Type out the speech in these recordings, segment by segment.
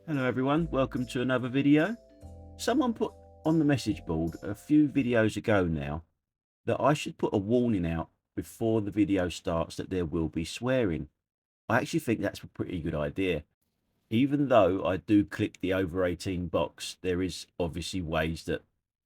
Hello everyone, welcome to another video. Someone put on the message board a few videos ago now that I should put a warning out before the video starts that there will be swearing. I actually think that's a pretty good idea. Even though I do click the over 18 box, there is obviously ways that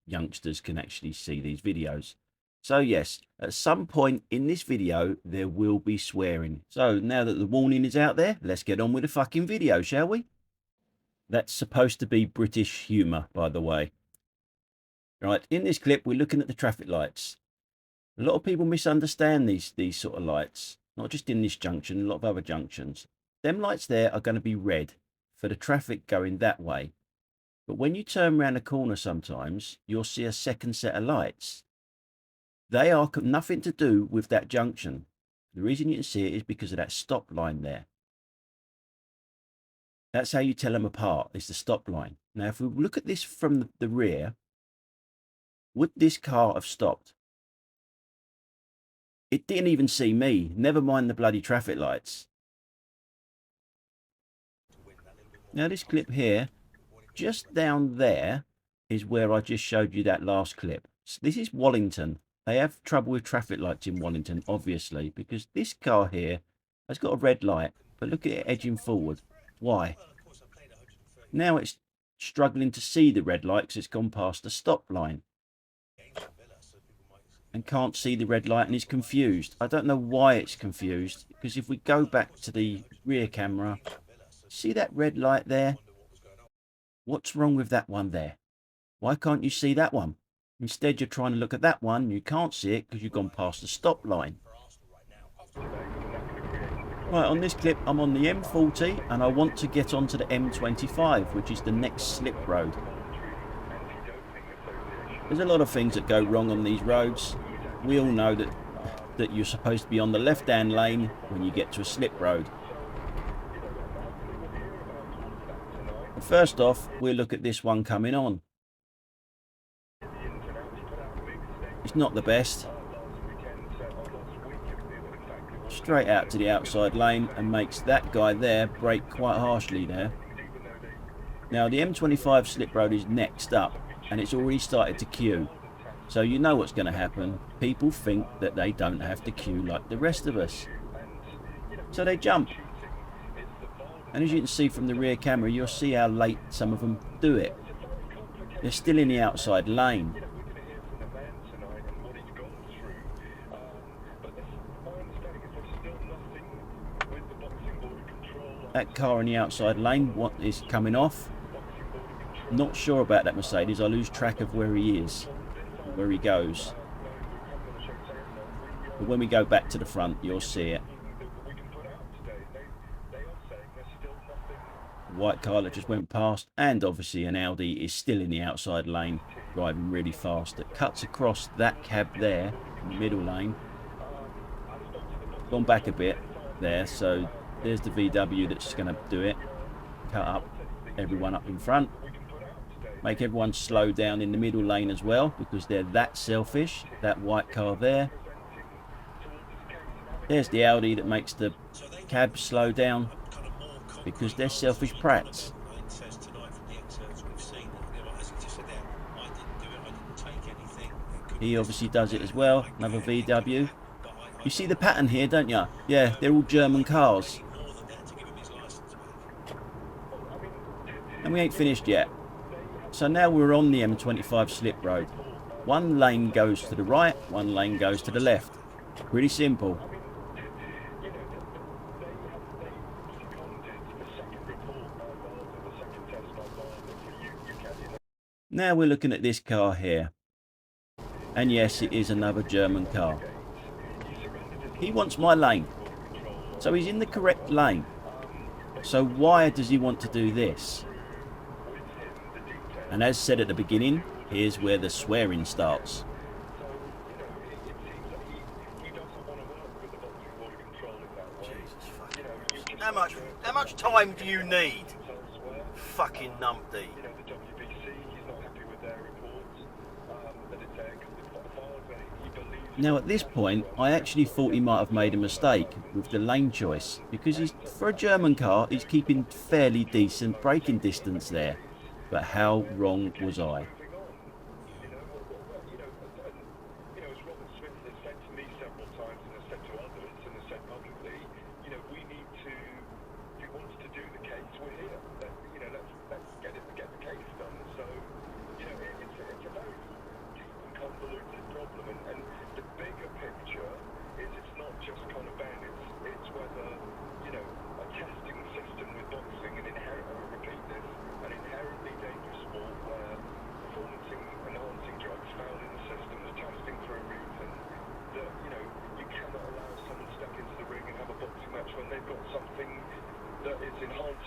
youngsters can actually see these videos. So yes, at some point in this video there will be swearing. So now that the warning is out there, let's get on with the fucking video, shall we? That's supposed to be British humour, by the way. Right, in this clip, we're looking at the traffic lights. A lot of people misunderstand these sort of lights, not just in this junction, a lot of other junctions. Them lights there are going to be red for the traffic going that way. But when you turn around a corner sometimes, you'll see a second set of lights. They are nothing to do with that junction. The reason you can see it is because of that stop line there. That's how you tell them apart, is the stop line. Now, if we look at this from the rear, would this car have stopped? It didn't even see me, never mind the bloody traffic lights. Now, this clip here, just down there, is where I just showed you that last clip. So this is Wallington. They have trouble with traffic lights in Wallington, obviously, because this car here has got a red light, but look at it edging forward. Why? Now it's struggling to see the red light because it's gone past the stop line and can't see the red light and is confused. I don't know why it's confused, because if we go back to the rear camera, see that red light there? What's wrong with that one there? Why can't you see that one? Instead you're trying to look at that one and you can't see it because you've gone past the stop line. Right, on this clip, I'm on the M40 and I want to get onto the M25, which is the next slip road. There's a lot of things that go wrong on these roads. We all know that you're supposed to be on the left-hand lane when you get to a slip road. But first off, we'll look at this one coming on. It's not the best. Straight out to the outside lane and makes that guy there brake quite harshly there. Now the M25 slip road is next up and it's already started to queue, so you know what's going to happen. People think that they don't have to queue like the rest of us, so they jump. And as you can see from the rear camera, you'll see how late some of them do it. They're still in the outside lane. That car in the outside lane, what is coming off? Not sure about that Mercedes. I lose track of where he is, where he goes. But when we go back to the front, you'll see it. The white car that just went past, and obviously an Audi is still in the outside lane, driving really fast. That cuts across that cab there, in the middle lane. Gone back a bit there, so there's the VW that's going to do it. Cut up everyone up in front. Make everyone slow down in the middle lane as well, because they're that selfish. That white car there. There's the Audi that makes the cab slow down, because they're selfish prats. He obviously does it as well. Another VW. You see the pattern here, don't you? Yeah, they're all German cars. And we ain't finished yet. So now we're on the M25 slip road. One lane goes to the right, one lane goes to the left. Pretty simple. Now we're looking at this car here. And yes, it is another German car. He wants my lane. So he's in the correct lane. So why does he want to do this? And as said at the beginning, here's where the swearing starts. How much time do you need? Fucking numpty. Now at this point, I actually thought he might have made a mistake with the lane choice, because for a German car, he's keeping fairly decent braking distance there. But how wrong was I?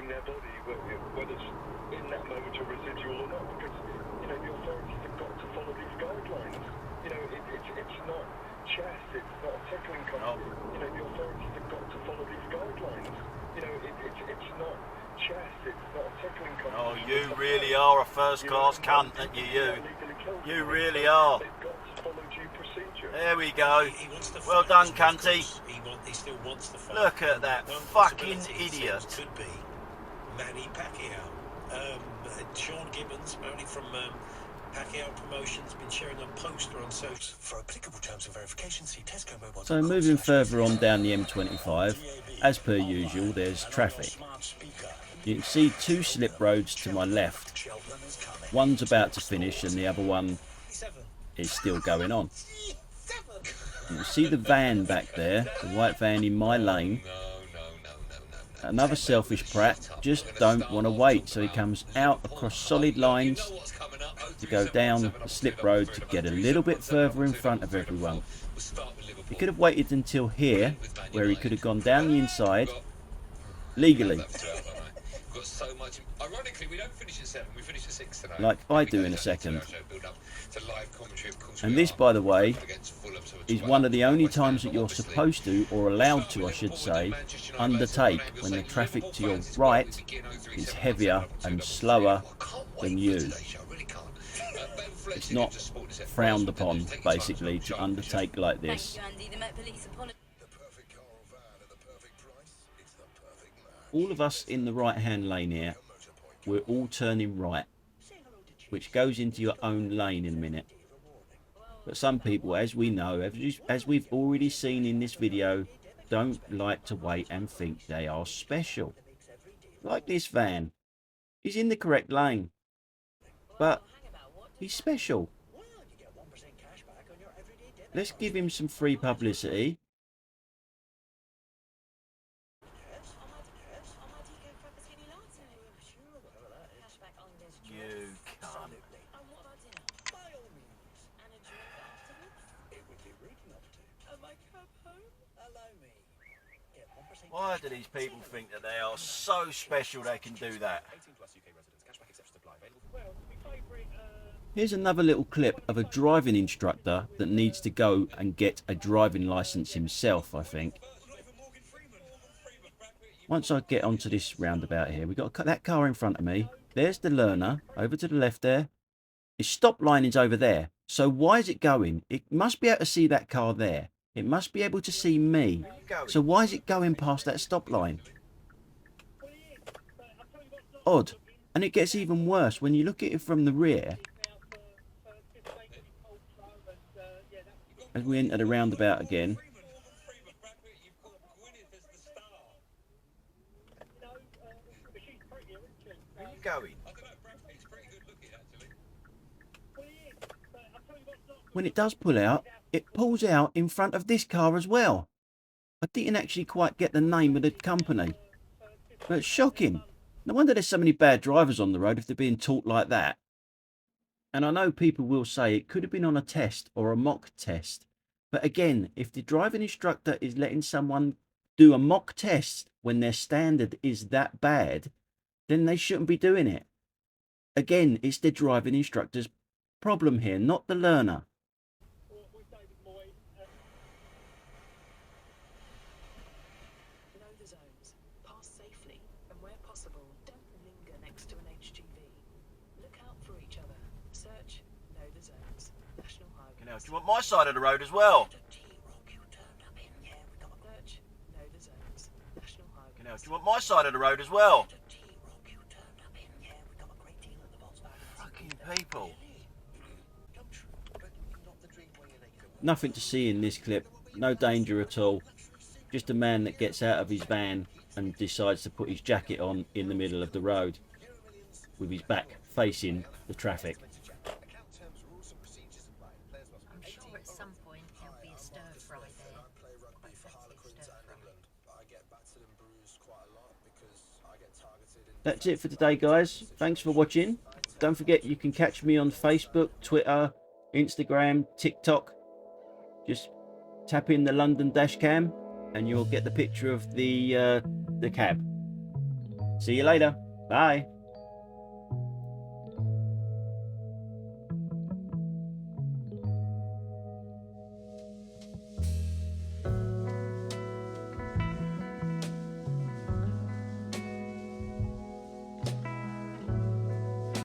Their body, whether it's in that moment or residual or not, because the authorities have got to follow these guidelines. It's not chess, it's not a tickling company. The authorities have got to follow these guidelines. It's not chess, it's not a tickling company. Oh, you really are a first-class cunt, aren't you? You really are. They've got to follow due procedure. There we go. Well done, cunty. He still wants the fight. Look at that fucking idiot. Could be Manny Pacquiao. Sean Gibbons, apparently from Pacquiao Promotions, been sharing a poster on social. For applicable terms and verification, see Tesco Mobile. So moving further on down the M25, as per usual, there's traffic. You can see two slip roads to my left. One's about to finish and the other one is still going on. You can see the van back there, the white van in my lane. Another selfish prat just don't want to wait, so he comes out across solid lines to go down the slip road to get a little bit further in front of everyone. He could have waited until here, where he could have gone down the inside legally, like I do in a second. And this, by the way, is one of the only times that you're supposed to, or allowed to I should say, undertake when the traffic to your right is heavier and slower than you. It's not frowned upon, basically, to undertake like this. All of us in the right hand lane here, we're all turning right, which goes into your own lane in a minute. But some people, as we know, as we've already seen in this video, don't like to wait and think they are special. Like this van. He's in the correct lane, but he's special. Let's give him some free publicity. You can't. Why do these people think that they are so special they can do that? Here's another little clip of a driving instructor that needs to go and get a driving license himself, I think. Once I get onto this roundabout here, we've got that car in front of me. There's the learner, over to the left there. His stop line is over there. So why is it going? It must be able to see that car there. It must be able to see me. So why is it going past that stop line? Odd. And it gets even worse when you look at it from the rear. As we enter the roundabout again. Where are you going? When it does pull out, it pulls out in front of this car as well. I didn't actually quite get the name of the company. But it's shocking. No wonder there's so many bad drivers on the road if they're being taught like that. And I know people will say it could have been on a test or a mock test. But again, if the driving instructor is letting someone do a mock test when their standard is that bad, then they shouldn't be doing it. Again, it's the driving instructor's problem here, not the learner. Know the zones. Pass safely, and where possible, don't linger next to an HGV. Look out for each other. Search, know the zones. National You Highway. know, do you want my side of the road as well? Search. Know the zones. National Highway. You know, do you want my side of the road as well? Fucking people. Nothing to see in this clip. No danger at all. Just a man that gets out of his van and decides to put his jacket on in the middle of the road with his back facing the traffic. I'm sure at some point there'll be a stir fry there. Quite fancy a stir fry. That's it for today, guys. Thanks for watching. Don't forget you can catch me on Facebook, Twitter, Instagram, TikTok. Just tap in the London dashcam and you'll get the picture of the cab. See you later. Bye.